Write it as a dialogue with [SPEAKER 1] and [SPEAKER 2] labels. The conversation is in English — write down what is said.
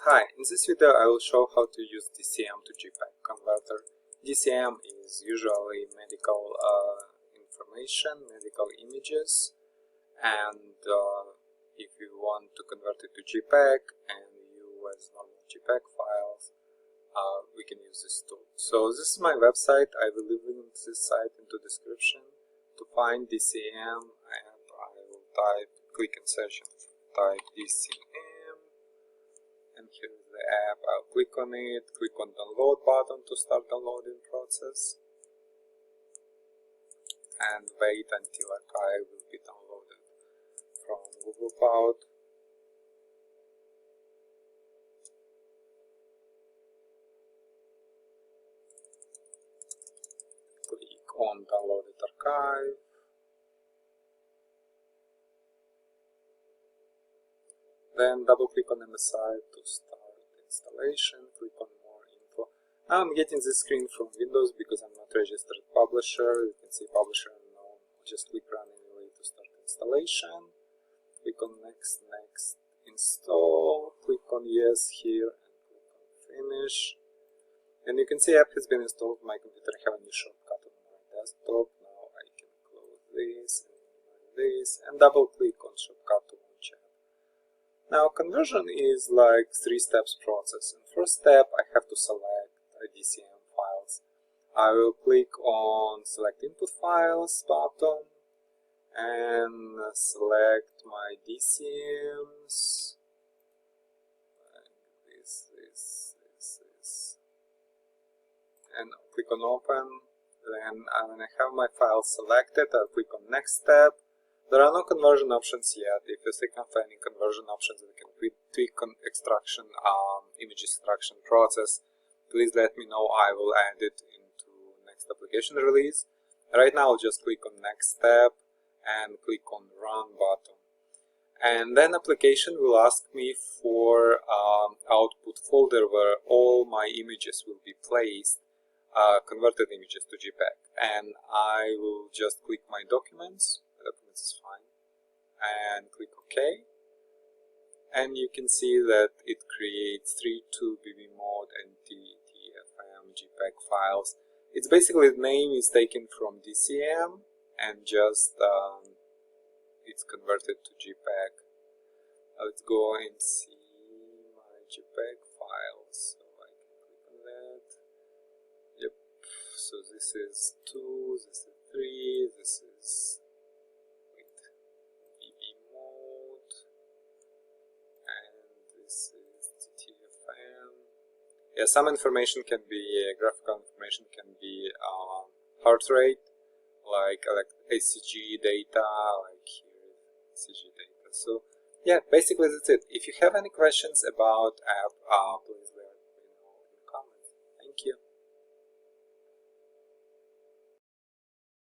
[SPEAKER 1] Hi, in this video I will show how to use DCM to JPEG converter. DCM is usually medical information, medical images, and if you want to convert it to JPEG and you as normal JPEG files, we can use this tool. So this is my website. I will link this site into description. To find DCM, I will click in search and type DCM. And here is the app. I'll click on it, click on download button to start downloading process, and wait until archive will be downloaded from Google Cloud. Click on downloaded archive. Then double click on MSI to start installation, click on more info. Now I'm getting this screen from Windows because I'm not registered publisher. You can see publisher unknown. Just click run anyway to start installation. Click on next, install, click on yes here and click on finish. And you can see app has been installed on my computer. I have a new shortcut on my desktop. Now I can close this and double click on shortcut to launch app. Now conversion is like 3 steps process. In first step I have to select DCM files. I will click on select input files button and select my DCMs. And click on open. Then when I have my file selected, I'll click on next step. There are no conversion options yet. If you can't find any conversion options, we can tweak extraction, image extraction process. Please let me know. I will add it into next application release. Right now, I'll just click on next step and click on run button. And then application will ask me for output folder where all my images will be placed, converted images to JPEG. And I will just click my documents. Documents is fine, and click OK, and you can see that it creates 3.2 BB mode and TFM JPEG files. It's basically the name is taken from DCM and just it's converted to JPEG. Let's go and see my JPEG files. So I can click on that. Yep. So this is 2, this is 3, this is Yeah, some information can be graphical information, can be heart rate, like ECG data, like here ECG data. So yeah, basically that's it. If you have any questions about app, please let me know in the comments. Thank you.